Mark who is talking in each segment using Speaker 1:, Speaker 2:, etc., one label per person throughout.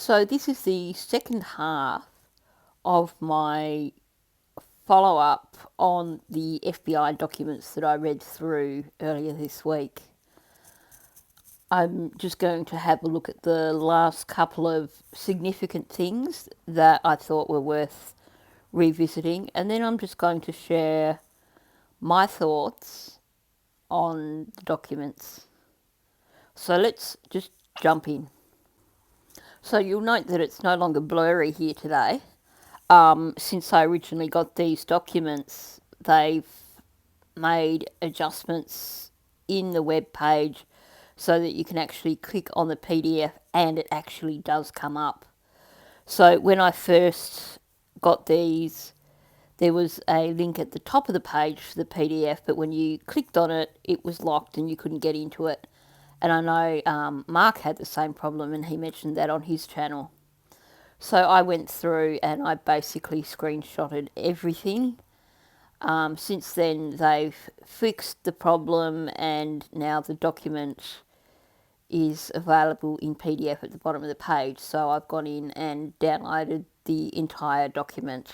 Speaker 1: So this is the second half of my follow-up on the FBI documents that I read through earlier this week. I'm just going to have a look at the last couple of significant things that I thought were worth revisiting, and then I'm just going to share my thoughts on the documents. So let's just jump in. So you'll note that it's no longer blurry here today. Since I originally got these documents, they've made adjustments in the web page so that you can actually click on the PDF and it actually does come up. So when I first got these, there was a link at the top of the page for the PDF, but when you clicked on it, it was locked and you couldn't get into it. And I know Mark had the same problem and he mentioned that on his channel. So I went through and I basically screenshotted everything. Since then, they've fixed the problem and now the document is available in PDF at the bottom of the page. So I've gone in and downloaded the entire document.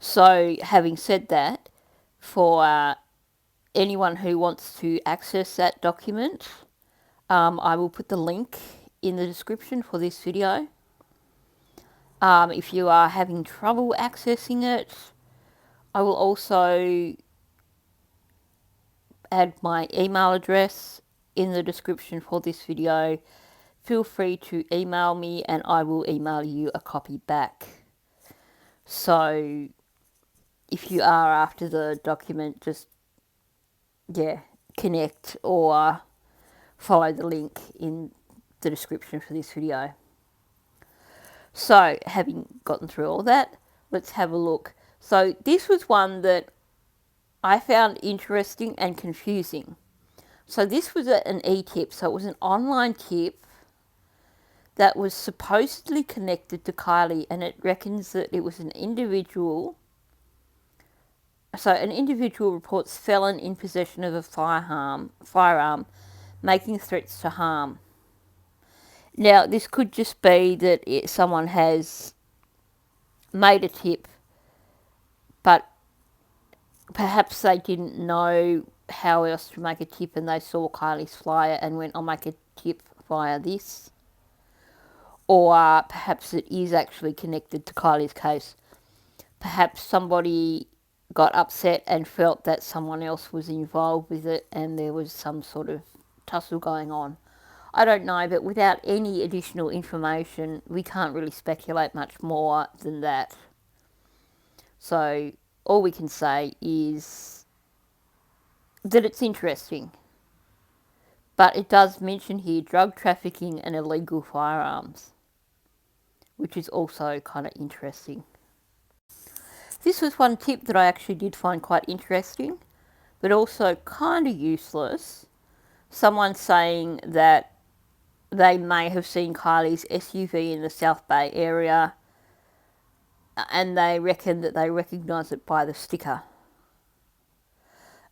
Speaker 1: So having said that, for anyone who wants to access that document, I will put the link in the description for this video. If you are having trouble accessing it, I will also add my email address in the description for this video. Feel free to email me and I will email you a copy back. So if you are after the document, just connect or follow the link in the description for this video. So having gotten through all that, let's have a look. So this was one that I found interesting and confusing. So this was an e-tip, so it was an online tip that was supposedly connected to Kiely, and it reckons that it was an individual. So an individual reports felon in possession of a firearm making threats to harm. Now, this could just be that someone has made a tip, but perhaps they didn't know how else to make a tip and they saw Kiely's flyer and went, I'll make a tip via this. Or perhaps it is actually connected to Kiely's case. Perhaps somebody got upset and felt that someone else was involved with it and there was some sort of tussle going on. I don't know, but without any additional information, we can't really speculate much more than that. So all we can say is that it's interesting. But it does mention here drug trafficking and illegal firearms, which is also kind of interesting. This was one tip that I actually did find quite interesting, but also kind of useless. Someone saying that they may have seen Kiely's SUV in the South Bay area and they reckon that they recognise it by the sticker.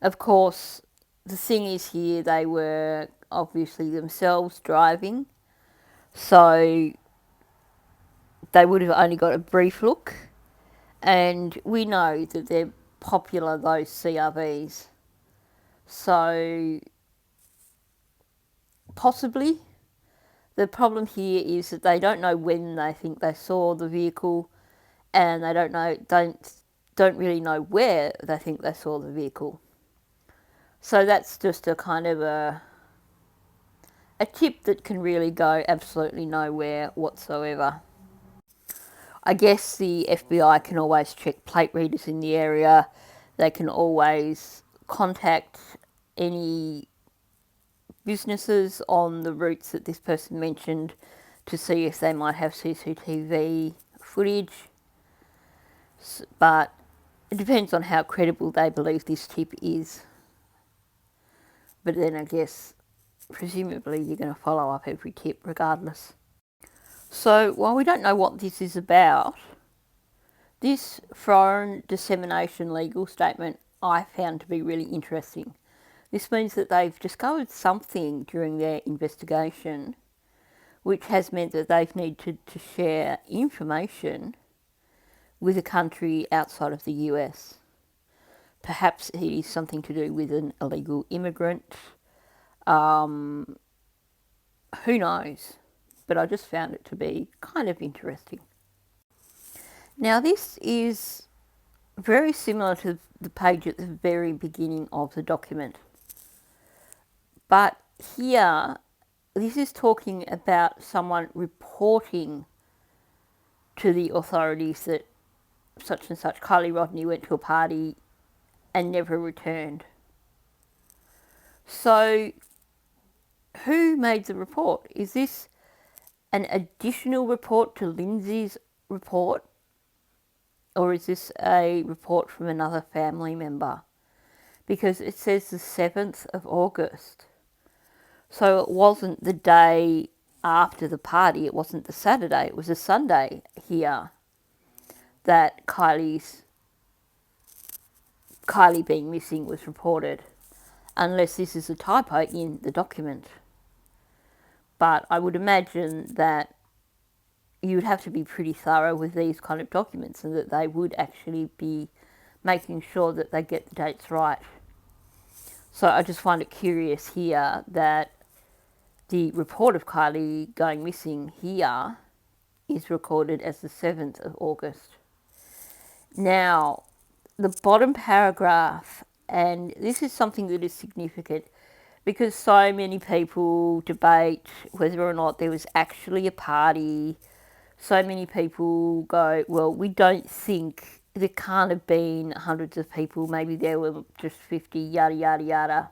Speaker 1: Of course, the thing is here, they were obviously themselves driving, so they would have only got a brief look, and we know that they're popular, those CRVs. So possibly the problem here is that they don't know when they think they saw the vehicle, and they don't really know where they think they saw the vehicle. So that's just a kind of a tip that can really go absolutely nowhere whatsoever. I guess the FBI can always check plate readers in the area. They can always contact any businesses on the routes that this person mentioned to see if they might have CCTV footage. But it depends on how credible they believe this tip is. But then I guess, presumably, you're going to follow up every tip regardless. So, while we don't know what this is about, this foreign dissemination legal statement I found to be really interesting. This means that they've discovered something during their investigation which has meant that they've needed to share information with a country outside of the US. Perhaps it is something to do with an illegal immigrant. Who knows? But I just found it to be kind of interesting. Now, this is very similar to the page at the very beginning of the document. But here, this is talking about someone reporting to the authorities that such and such Kiely Rodni went to a party and never returned. So, who made the report? Is this an additional report to Lindsay's report? Or is this a report from another family member? Because it says the 7th of August. So it wasn't the day after the party, it wasn't the Saturday, it was a Sunday here that Kylie being missing was reported. Unless this is a typo in the document. But I would imagine that you would have to be pretty thorough with these kind of documents and that they would actually be making sure that they get the dates right. So I just find it curious here that the report of Kiely going missing here is recorded as the 7th of August. Now, the bottom paragraph, and this is something that is significant because so many people debate whether or not there was actually a party. So many people go, well, we don't think, there can't have been hundreds of people, maybe there were just 50, yada, yada, yada.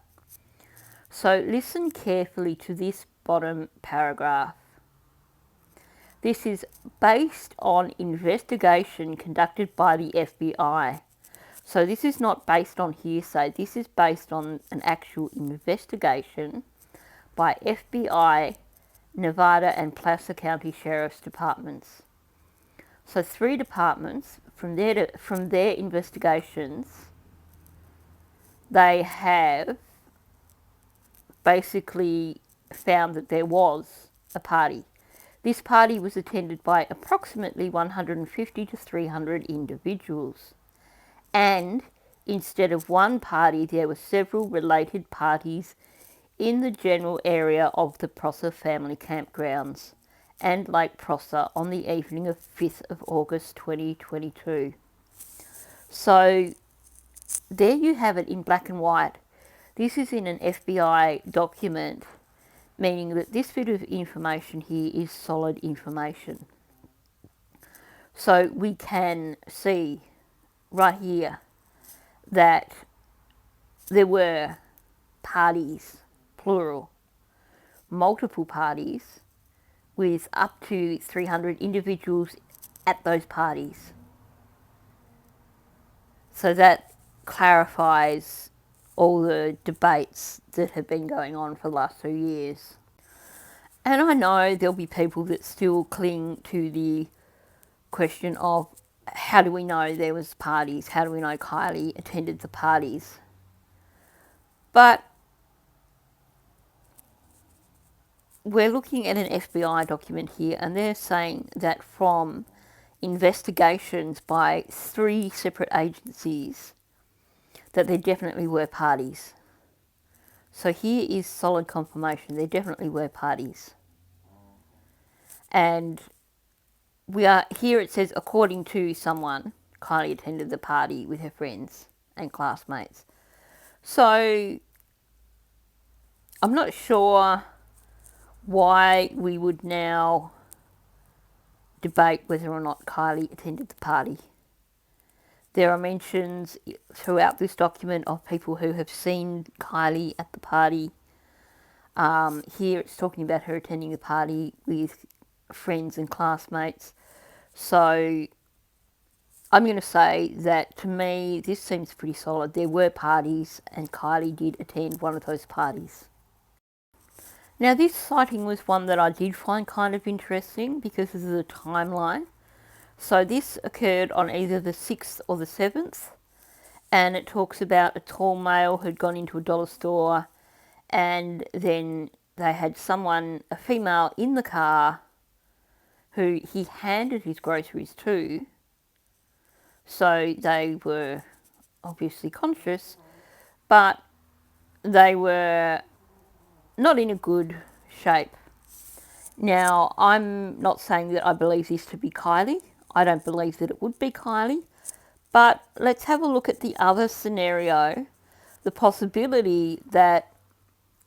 Speaker 1: So listen carefully to this bottom paragraph. This is based on investigation conducted by the FBI. So this is not based on hearsay, this is based on an actual investigation by FBI, Nevada and Placer County Sheriff's Departments. So 3 departments, from their investigations, they have basically found that there was a party. This party was attended by approximately 150 to 300 individuals. And instead of one party, there were several related parties in the general area of the Prosser family campgrounds and Lake Prosser on the evening of 5th of August 2022. So there you have it in black and white. This is in an FBI document, meaning that this bit of information here is solid information. So we can see right here that there were parties, plural, multiple parties, with up to 300 individuals at those parties. So that clarifies all the debates that have been going on for the last 2 years. And I know there'll be people that still cling to the question of how do we know there was parties? How do we know Kiely attended the parties? But we're looking at an FBI document here, and they're saying that from investigations by 3 separate agencies that there definitely were parties. So here is solid confirmation, there definitely were parties. And we are here, it says, according to someone, Kiely attended the party with her friends and classmates. So I'm not sure why we would now debate whether or not Kiely attended the party. There are mentions throughout this document of people who have seen Kiely at the party. Here it's talking about her attending the party with friends and classmates. So I'm going to say that to me this seems pretty solid. There were parties and Kiely did attend one of those parties. Now this sighting was one that I did find kind of interesting because of the timeline. So this occurred on either the 6th or the 7th, and it talks about a tall male who'd gone into a dollar store and then they had someone, a female, in the car who he handed his groceries to, so they were obviously conscious, but they were not in a good shape. Now, I'm not saying that I believe this to be Kiely. I don't believe that it would be Kiely. But let's have a look at the other scenario, the possibility that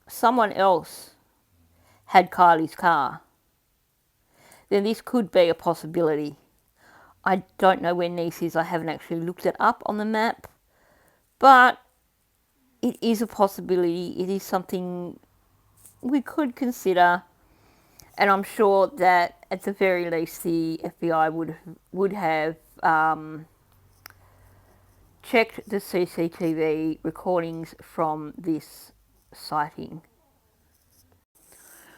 Speaker 1: someone else had Kiely's car. Then this could be a possibility. I don't know where Nice is. I haven't actually looked it up on the map. But it is a possibility. It is something we could consider. And I'm sure that at the very least the FBI would have checked the CCTV recordings from this sighting.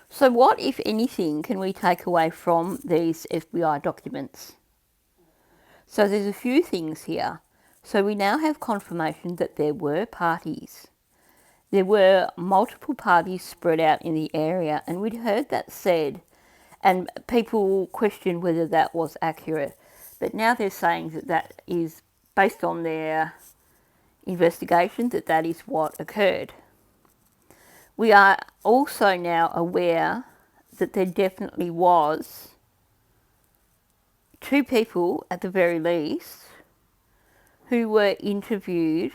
Speaker 1: So what, if anything, can we take away from these FBI documents? So there's a few things here. So we now have confirmation that there were parties. There were multiple parties spread out in the area, and we'd heard that said, and people questioned whether that was accurate. But now they're saying that that is, based on their investigation, that that is what occurred. We are also now aware that there definitely was 2 people, at the very least, who were interviewed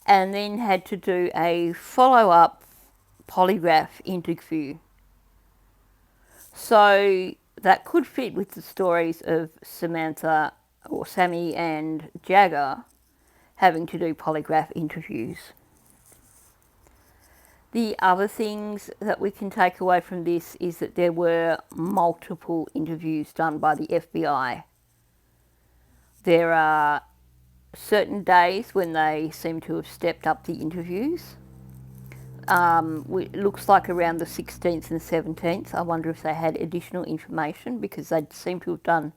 Speaker 1: and then had to do a follow-up polygraph interview. So that could fit with the stories of Samantha or Sammy and Jagger having to do polygraph interviews. The other things that we can take away from this is that there were multiple interviews done by the FBI. There are certain days when they seem to have stepped up the interviews. It looks like around the 16th and 17th. I wonder if they had additional information, because they seem to have done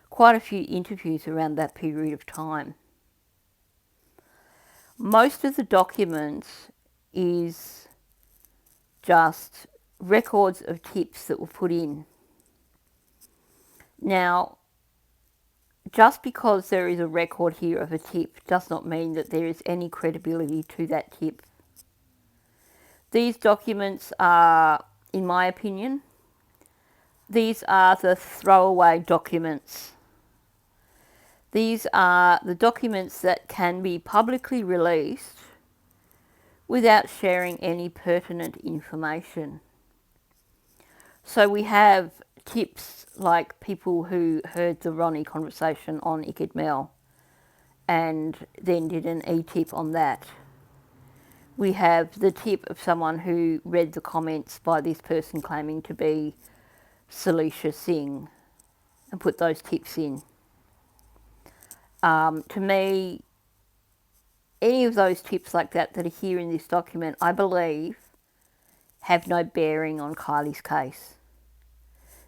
Speaker 1: quite a few interviews around that period of time. Most of the documents is just records of tips that were put in. Now, just because there is a record here of a tip does not mean that there is any credibility to that tip. These documents are, in my opinion, these are the throwaway documents. These are the documents that can be publicly released without sharing any pertinent information. So we have tips like people who heard the Ronnie conversation on Iked and then did an e-tip on that. We have the tip of someone who read the comments by this person claiming to be Salisha Singh and put those tips in. To me, any of those tips like that are here in this document, I believe, have no bearing on Kiely's case.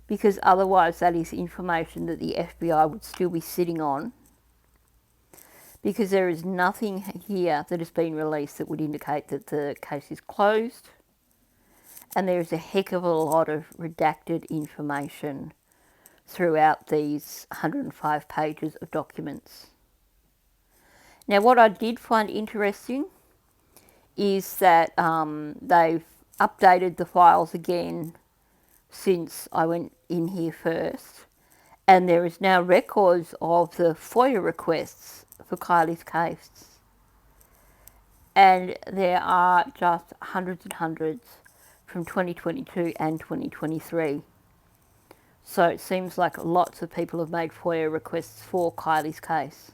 Speaker 1: Because otherwise that is information that the FBI would still be sitting on, because there is nothing here that has been released that would indicate that the case is closed, and there is a heck of a lot of redacted information throughout these 105 pages of documents. Now, what I did find interesting is that they've updated the files again since I went in here first, and there is now records of the FOIA requests for Kiely's case. And there are just hundreds and hundreds from 2022 and 2023. So it seems like lots of people have made FOIA requests for Kiely's case.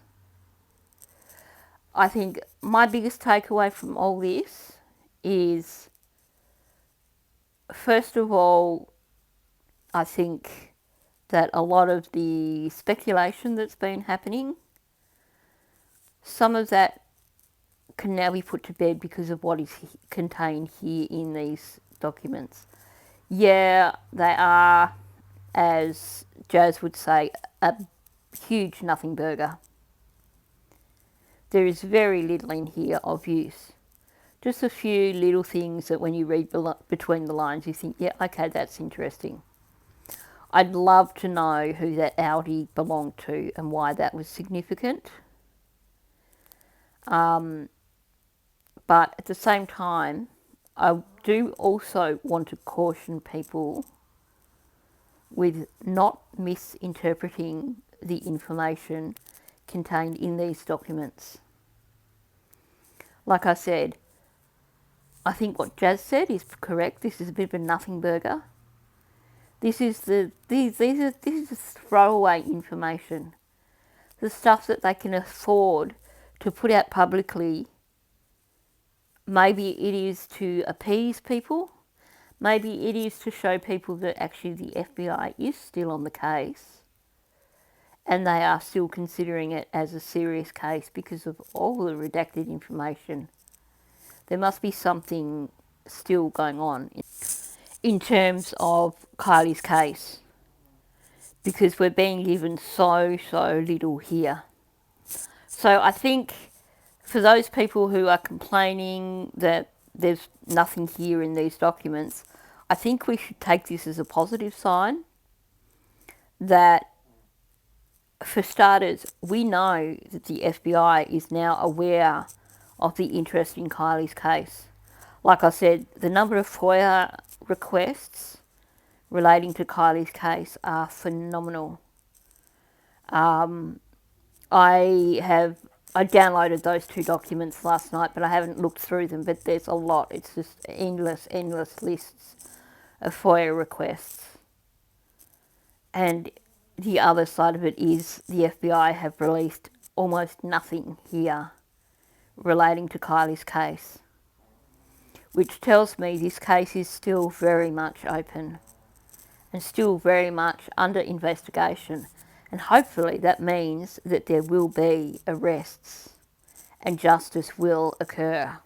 Speaker 1: I think my biggest takeaway from all this is, first of all, I think that a lot of the speculation that's been happening, some of that can now be put to bed because of what is contained here in these documents. Yeah, they are, as Jazz would say, a huge nothing burger. There is very little in here of use. Just a few little things that when you read between the lines, you think, yeah, okay, that's interesting. I'd love to know who that Audi belonged to and why that was significant. But at the same time, I do also want to caution people with not misinterpreting the information contained in these documents. Like I said, I think what Jazz said is correct. This is a bit of a nothing burger. This is throwaway information. The stuff that they can afford to put out publicly. Maybe it is to appease people. Maybe it is to show people that actually the FBI is still on the case and they are still considering it as a serious case because of all the redacted information. There must be something still going on in terms of Kiely's case because we're being given so little here. So I think for those people who are complaining that there's nothing here in these documents, I think we should take this as a positive sign that, for starters, we know that the FBI is now aware of the interest in Kiely's case. Like I said, the number of FOIA requests relating to Kiely's case are phenomenal. I downloaded those 2 documents last night, but I haven't looked through them, but there's a lot. It's just endless lists of FOIA requests. And the other side of it is the FBI have released almost nothing here relating to Kiely's case, which tells me this case is still very much open and still very much under investigation. And hopefully that means that there will be arrests and justice will occur.